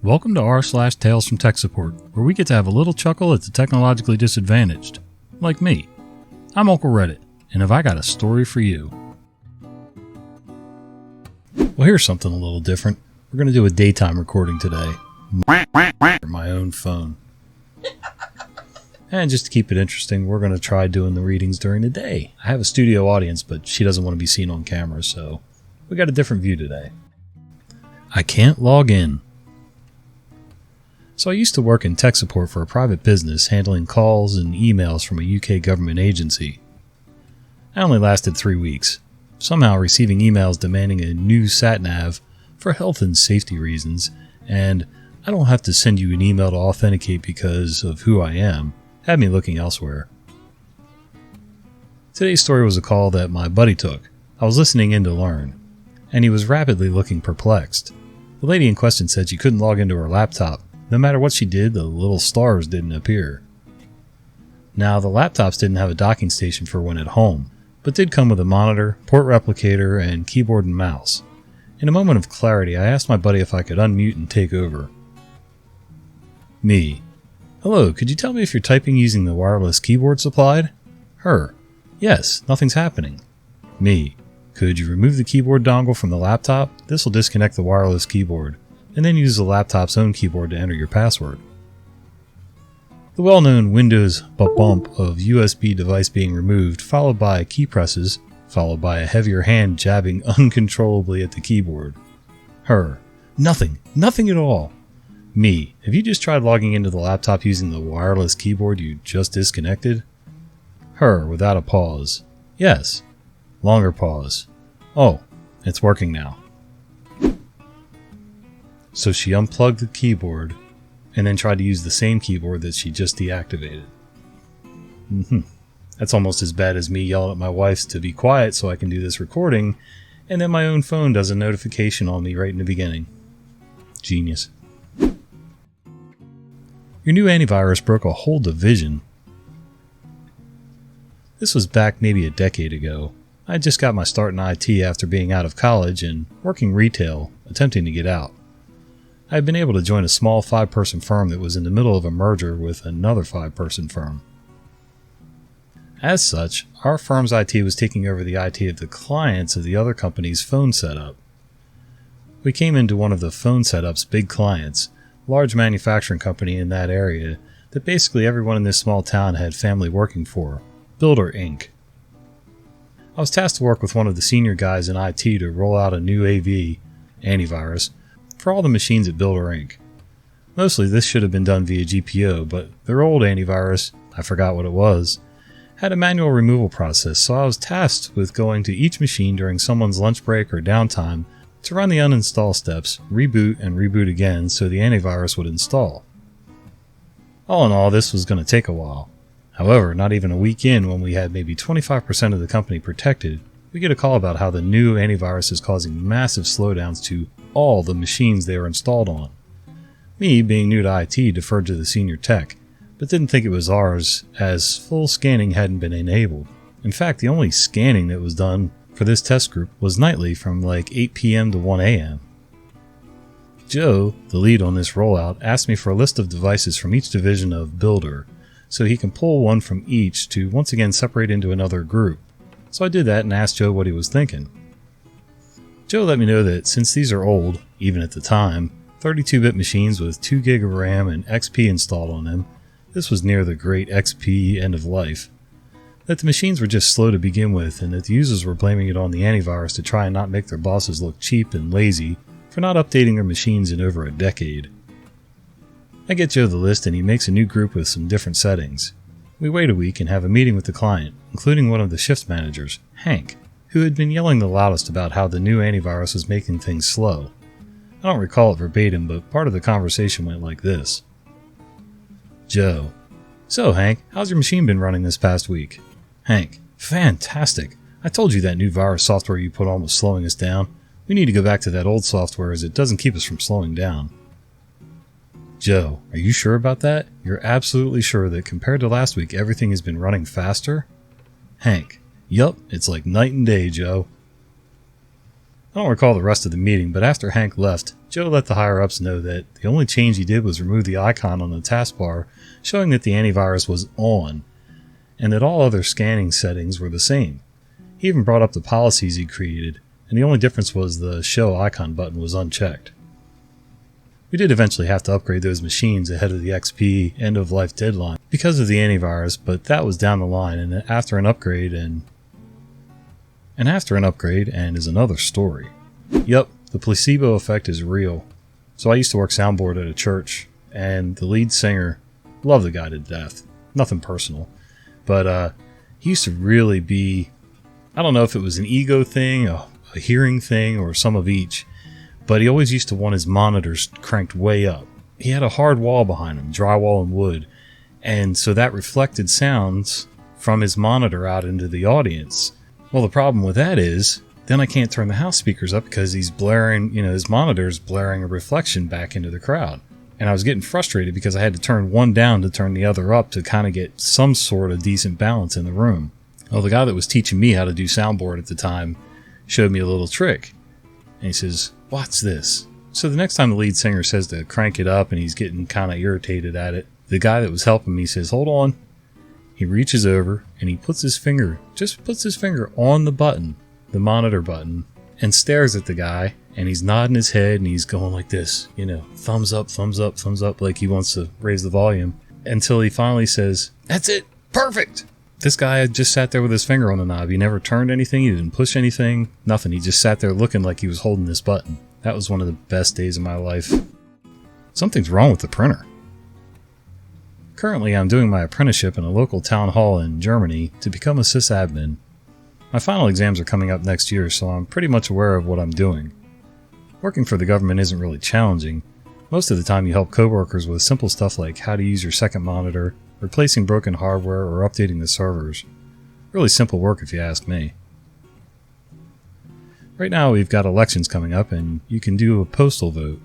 Welcome to r/Tales from Tech Support, where we get to have a little chuckle at the technologically disadvantaged. Like me. I'm Uncle Reddit, and have I got a story for you. Well, here's something a little different. We're going to do a daytime recording today. My own phone. And just to keep it interesting, we're going to try doing the readings during the day. I have a studio audience, but she doesn't want to be seen on camera, so we got a different view today. I can't log in. So I used to work in tech support for a private business handling calls and emails from a UK government agency. I only lasted 3 weeks, somehow receiving emails demanding a new sat-nav for health and safety reasons, and I don't have to send you an email to authenticate because of who I am, had me looking elsewhere. Today's story was a call that my buddy took. I was listening in to learn, and he was rapidly looking perplexed. The lady in question said she couldn't log into her laptop. No matter what she did, the little stars didn't appear. Now, the laptops didn't have a docking station for when at home, but did come with a monitor, port replicator, and keyboard and mouse. In a moment of clarity, I asked my buddy if I could unmute and take over. Me. Hello, could you tell me if you're typing using the wireless keyboard supplied? Her. Yes, nothing's happening. Me. Could you remove the keyboard dongle from the laptop? This will disconnect the wireless keyboard, and then use the laptop's own keyboard to enter your password. The well-known Windows bump of USB device being removed, followed by key presses, followed by a heavier hand jabbing uncontrollably at the keyboard. Her. Nothing at all. Me. Have you just tried logging into the laptop using the wireless keyboard you just disconnected? Her, without a pause. Yes. Longer pause. Oh, it's working now. So she unplugged the keyboard and then tried to use the same keyboard that she just deactivated. That's almost as bad as me yelling at my wife to be quiet so I can do this recording, and then my own phone does a notification on me right in the beginning. Genius. Your new AntiVirus broke a whole division. This was back maybe a decade ago. I had just got my start in IT after being out of college and working retail, attempting to get out. I had been able to join a small 5-person firm that was in the middle of a merger with another 5-person firm. As such, our firm's IT was taking over the IT of the clients of the other company's phone setup. We came into one of the phone setup's big clients, a large manufacturing company in that area that basically everyone in this small town had family working for, Builder Inc. I was tasked to work with one of the senior guys in IT to roll out a new AV, AntiVirus, for all the machines at Builder Inc. Mostly this should have been done via GPO, but their old antivirus, I forgot what it was, had a manual removal process, so I was tasked with going to each machine during someone's lunch break or downtime to run the uninstall steps, reboot and reboot again so the antivirus would install. All in all, this was going to take a while. However, not even a week in, when we had maybe 25% of the company protected, we get a call about how the new antivirus is causing massive slowdowns to all the machines they were installed on. Me, being new to IT, deferred to the senior tech, but didn't think it was ours, as full scanning hadn't been enabled. In fact, the only scanning that was done for this test group was nightly from like 8 p.m. to 1 a.m. Joe, the lead on this rollout, asked me for a list of devices from each division of Builder, so he can pull one from each to once again separate into another group. So I did that and asked Joe what he was thinking. Joe let me know that since these are old, even at the time, 32-bit machines with 2 gig of RAM and XP installed on them, this was near the great XP end of life, that the machines were just slow to begin with and that the users were blaming it on the antivirus to try and not make their bosses look cheap and lazy for not updating their machines in over a decade. I get Joe the list and he makes a new group with some different settings. We wait a week and have a meeting with the client, including one of the shift managers, Hank, who had been yelling the loudest about how the new antivirus was making things slow. I don't recall it verbatim, but part of the conversation went like this. Joe. So, Hank, how's your machine been running this past week? Hank. Fantastic. I told you that new virus software you put on was slowing us down. We need to go back to that old software as it doesn't keep us from slowing down. Joe, are you sure about that? You're absolutely sure that compared to last week everything has been running faster? Hank. Yup, it's like night and day, Joe. I don't recall the rest of the meeting, but after Hank left, Joe let the higher-ups know that the only change he did was remove the icon on the taskbar showing that the antivirus was on, and that all other scanning settings were the same. He even brought up the policies he created, and the only difference was the show icon button was unchecked. We did eventually have to upgrade those machines ahead of the XP end-of-life deadline because of the antivirus, but that was down the line, and after an upgrade and is another story. Yup, the placebo effect is real. So I used to work soundboard at a church, and the lead singer, loved the guy to death. Nothing personal. But he used to really be, I don't know if it was an ego thing, a hearing thing, or some of each, but he always used to want his monitors cranked way up. He had a hard wall behind him, drywall and wood, and so that reflected sounds from his monitor out into the audience. Well, the problem with that is, then I can't turn the house speakers up because he's blaring, his monitor's blaring a reflection back into the crowd. And I was getting frustrated because I had to turn one down to turn the other up to kind of get some sort of decent balance in the room. Well, the guy that was teaching me how to do soundboard at the time showed me a little trick. And he says, "Watch this." So the next time the lead singer says to crank it up and he's getting kind of irritated at it, the guy that was helping me says, "Hold on." He reaches over and he puts his finger on the button, the monitor button, and stares at the guy, and he's nodding his head and he's going like this, thumbs up, thumbs up, thumbs up, like he wants to raise the volume, until he finally says, "That's it, perfect." This guy had just sat there with his finger on the knob. He never turned anything, he didn't push anything, nothing. He just sat there looking like he was holding this button. That was one of the best days of my life. Something's wrong with the printer. Currently, I'm doing my apprenticeship in a local town hall in Germany to become a sysadmin. My final exams are coming up next year, so I'm pretty much aware of what I'm doing. Working for the government isn't really challenging. Most of the time you help coworkers with simple stuff like how to use your second monitor, replacing broken hardware, or updating the servers. Really simple work if you ask me. Right now we've got elections coming up and you can do a postal vote.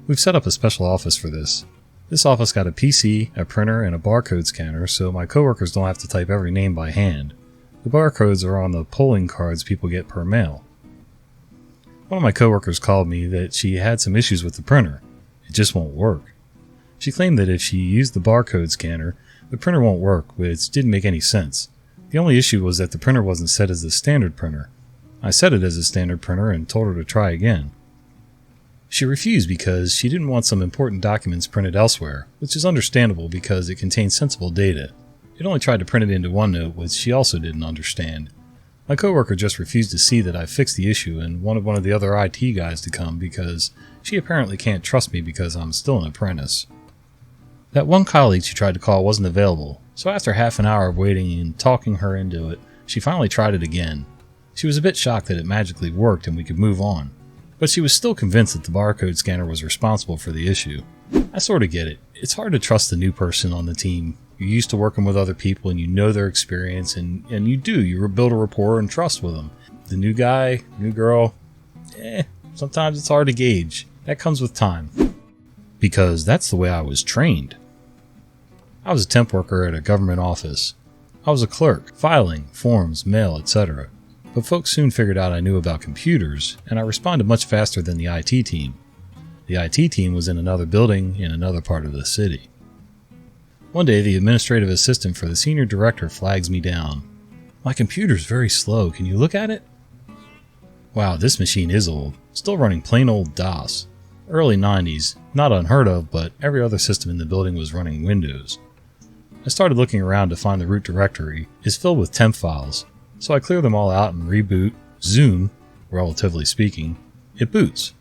We've set up a special office for this. This office got a PC, a printer, and a barcode scanner, so my coworkers don't have to type every name by hand. The barcodes are on the polling cards people get per mail. One of my coworkers called me that she had some issues with the printer. It just won't work. She claimed that if she used the barcode scanner, the printer won't work, which didn't make any sense. The only issue was that the printer wasn't set as a standard printer. I set it as a standard printer and told her to try again. She refused because she didn't want some important documents printed elsewhere, which is understandable because it contains sensible data. It only tried to print it into OneNote, which she also didn't understand. My coworker just refused to see that I fixed the issue and wanted one of the other IT guys to come because she apparently can't trust me because I'm still an apprentice. That one colleague she tried to call wasn't available, so after half an hour of waiting and talking her into it, she finally tried it again. She was a bit shocked that it magically worked and we could move on. But she was still convinced that the barcode scanner was responsible for the issue. I sort of get it. It's hard to trust the new person on the team. You're used to working with other people and you know their experience and you build a rapport and trust with them. The new guy, new girl, sometimes it's hard to gauge. That comes with time. Because that's the way I was trained. I was a temp worker at a government office. I was a clerk, filing, forms, mail, etc. But folks soon figured out I knew about computers, and I responded much faster than the IT team. The IT team was in another building in another part of the city. One day, the administrative assistant for the senior director flags me down. "My computer's very slow. Can you look at it?" Wow, this machine is old. Still running plain old DOS. Early 90s, not unheard of, but every other system in the building was running Windows. I started looking around to find the root directory. It's filled with temp files. So I clear them all out and reboot. Zoom, relatively speaking, it boots.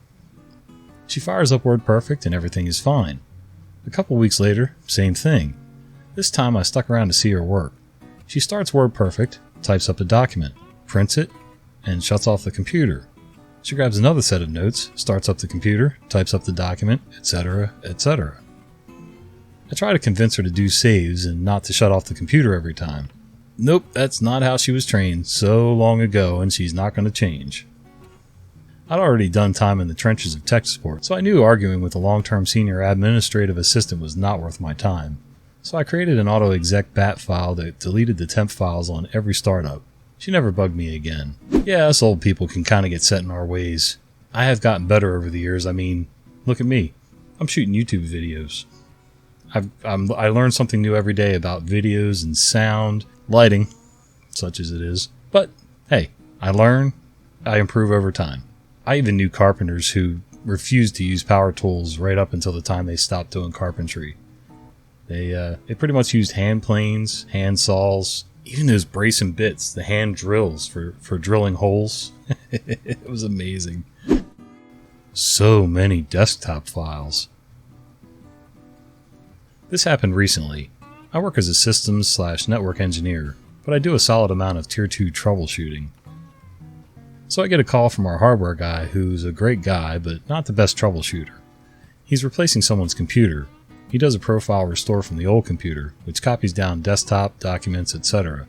She fires up WordPerfect and everything is fine. A couple weeks later, same thing. This time I stuck around to see her work. She starts WordPerfect, types up a document, prints it, and shuts off the computer. She grabs another set of notes, starts up the computer, types up the document, etc., etc. I try to convince her to do saves and not to shut off the computer every time. Nope, that's not how she was trained so long ago, and she's not going to change. I'd already done time in the trenches of tech support, so I knew arguing with a long-term senior administrative assistant was not worth my time. So I created an auto-exec bat file that deleted the temp files on every startup. She never bugged me again. Yeah, us old people can kind of get set in our ways. I have gotten better over the years. I mean, look at me. I'm shooting YouTube videos. I learn something new every day about videos and sound, lighting, such as it is. But, hey, I learn, I improve over time. I even knew carpenters who refused to use power tools right up until the time they stopped doing carpentry. They pretty much used hand planes, hand saws, even those brace and bits, the hand drills for drilling holes. It was amazing. So many desktop files. This happened recently. I work as a systems/network engineer, but I do a solid amount of Tier 2 troubleshooting. So I get a call from our hardware guy who's a great guy, but not the best troubleshooter. He's replacing someone's computer. He does a profile restore from the old computer, which copies down desktop, documents, etc.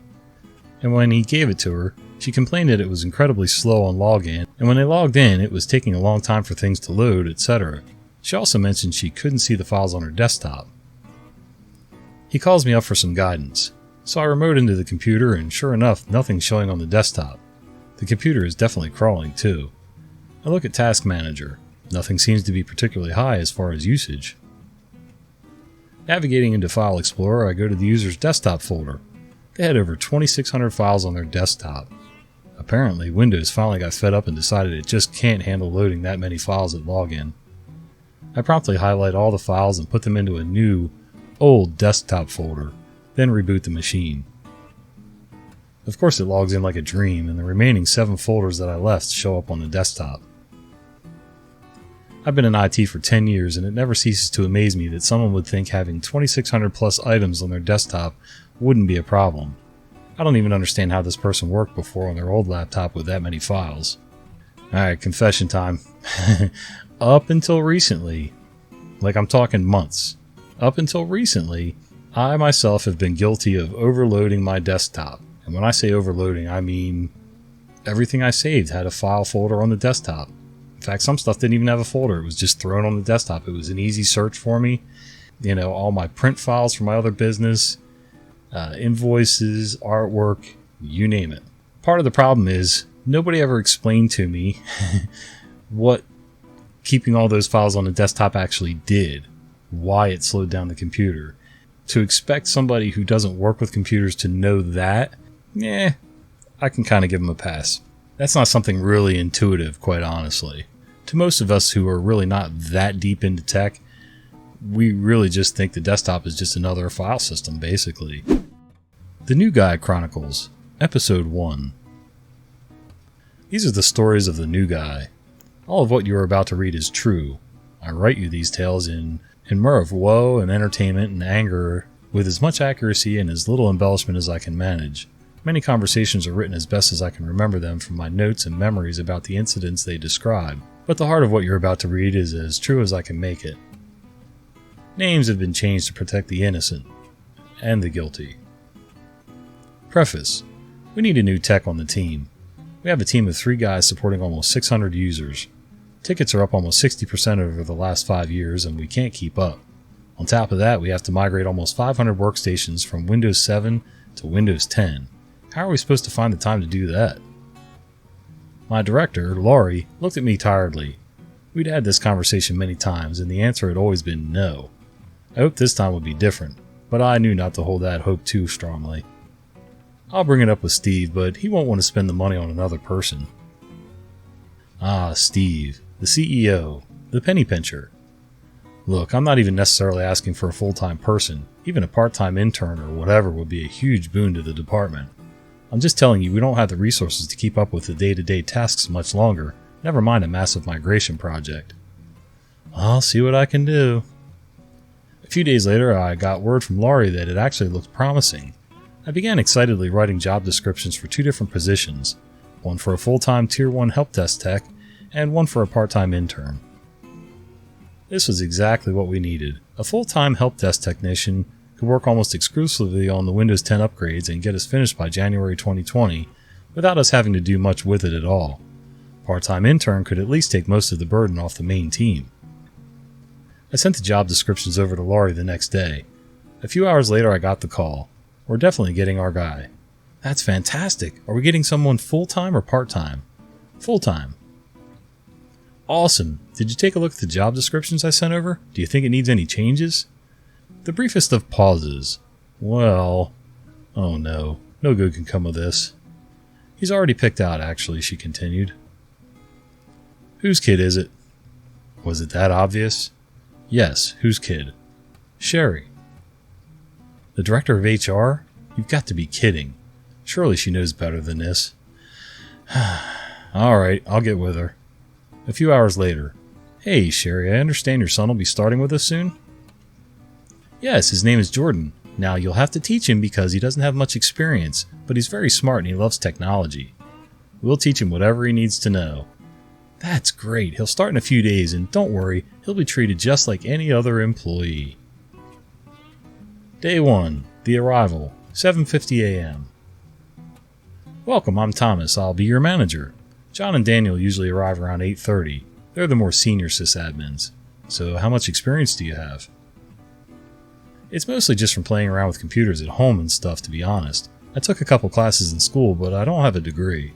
And when he gave it to her, she complained that it was incredibly slow on login, and when they logged in, it was taking a long time for things to load, etc. She also mentioned she couldn't see the files on her desktop. He calls me up for some guidance, so I remote into the computer, and sure enough, nothing's showing on the desktop. The computer is definitely crawling too. I look at Task Manager. Nothing seems to be particularly high as far as usage. Navigating into File Explorer, I go to the user's desktop folder. They had over 2,600 files on their desktop. Apparently, Windows finally got fed up and decided it just can't handle loading that many files at login. I promptly highlight all the files and put them into a new, old desktop folder, then reboot the machine. Of course it logs in like a dream, and the remaining 7 folders that I left show up on the desktop. I've been in IT for 10 years, and it never ceases to amaze me that someone would think having 2,600 plus items on their desktop wouldn't be a problem. I don't even understand how this person worked before on their old laptop with that many files. Alright, confession time. Up until recently, like I'm talking months, up until recently, I myself have been guilty of overloading my desktop. And when I say overloading, I mean everything I saved had a file folder on the desktop. In fact, some stuff didn't even have a folder. It was just thrown on the desktop. It was an easy search for me. You know, all my print files from my other business, invoices, artwork, you name it. Part of the problem is nobody ever explained to me what keeping all those files on the desktop actually did, why it slowed down the computer. To expect somebody who doesn't work with computers to know that, I can kind of give them a pass. That's not something really intuitive, quite honestly. To most of us who are really not that deep into tech, we really just think the desktop is just another file system, basically. The New Guy Chronicles, Episode 1. These are the stories of the new guy. All of what you are about to read is true. I write you these tales in myrrh of woe and entertainment and anger with as much accuracy and as little embellishment as I can manage. Many conversations are written as best as I can remember them from my notes and memories about the incidents they describe, but the heart of what you're about to read is as true as I can make it. Names have been changed to protect the innocent and the guilty. Preface: we need a new tech on the team. We have a team of 3 guys supporting almost 600 users. Tickets are up almost 60% over the last 5 years, and we can't keep up. On top of that, we have to migrate almost 500 workstations from Windows 7 to Windows 10. How are we supposed to find the time to do that? My director, Laurie, looked at me tiredly. We'd had this conversation many times, and the answer had always been no. I hoped this time would be different, but I knew not to hold that hope too strongly. I'll bring it up with Steve, but he won't want to spend the money on another person. Ah, Steve, the CEO, the penny pincher. Look, I'm not even necessarily asking for a full-time person. Even a part-time intern or whatever would be a huge boon to the department. I'm just telling you we don't have the resources to keep up with the day-to-day tasks much longer, never mind a massive migration project. I'll see what I can do. A few days later, I got word from Laurie that it actually looked promising. I began excitedly writing job descriptions for 2 different positions, one for a full-time Tier 1 help desk tech, and one for a part-time intern. This was exactly what we needed. A full-time help desk technician could work almost exclusively on the Windows 10 upgrades and get us finished by January 2020 without us having to do much with it at all. Part-time intern could at least take most of the burden off the main team. I sent the job descriptions over to Laurie the next day. A few hours later I got the call. We're definitely getting our guy. That's fantastic. Are we getting someone full-time or part-time? Full-time. Awesome. Did you take a look at the job descriptions I sent over? Do you think it needs any changes? The briefest of pauses. Well, oh no. No good can come of this. He's already picked out, actually, she continued. Whose kid is it? Was it that obvious? Yes, whose kid? Sherry. The director of HR? You've got to be kidding. Surely she knows better than this. Alright, I'll get with her. A few hours later. Hey, Sherry, I understand your son will be starting with us soon? Yes, his name is Jordan. Now, you'll have to teach him because he doesn't have much experience, but he's very smart and he loves technology. We'll teach him whatever he needs to know. That's great. He'll start in a few days, and don't worry, he'll be treated just like any other employee. Day 1. The arrival. 7:50 a.m. Welcome, I'm Thomas. I'll be your manager. John and Daniel usually arrive around 8:30. They're the more senior sysadmins. So how much experience do you have? It's mostly just from playing around with computers at home and stuff, to be honest. I took a couple classes in school, but I don't have a degree.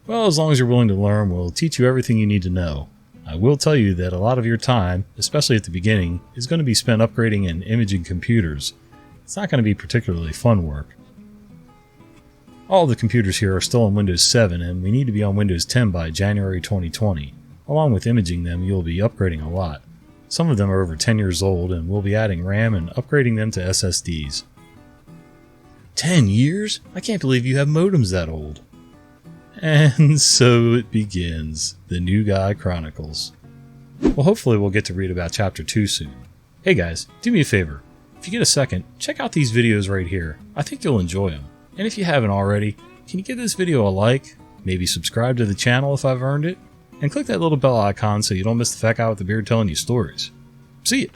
Well, as long as you're willing to learn, we'll teach you everything you need to know. I will tell you that a lot of your time, especially at the beginning, is going to be spent upgrading and imaging computers. It's not going to be particularly fun work. All of the computers here are still on Windows 7, and we need to be on Windows 10 by January 2020. Along with imaging them, you'll be upgrading a lot. Some of them are over 10 years old, and we'll be adding RAM and upgrading them to SSDs. 10 years? I can't believe you have modems that old. And so it begins, the new Guy Chronicles. Well, hopefully we'll get to read about Chapter 2 soon. Hey guys, do me a favor. If you get a second, check out these videos right here. I think you'll enjoy them. And if you haven't already, can you give this video a like? Maybe subscribe to the channel if I've earned it? And click that little bell icon so you don't miss the fat guy with the beard telling you stories. See ya!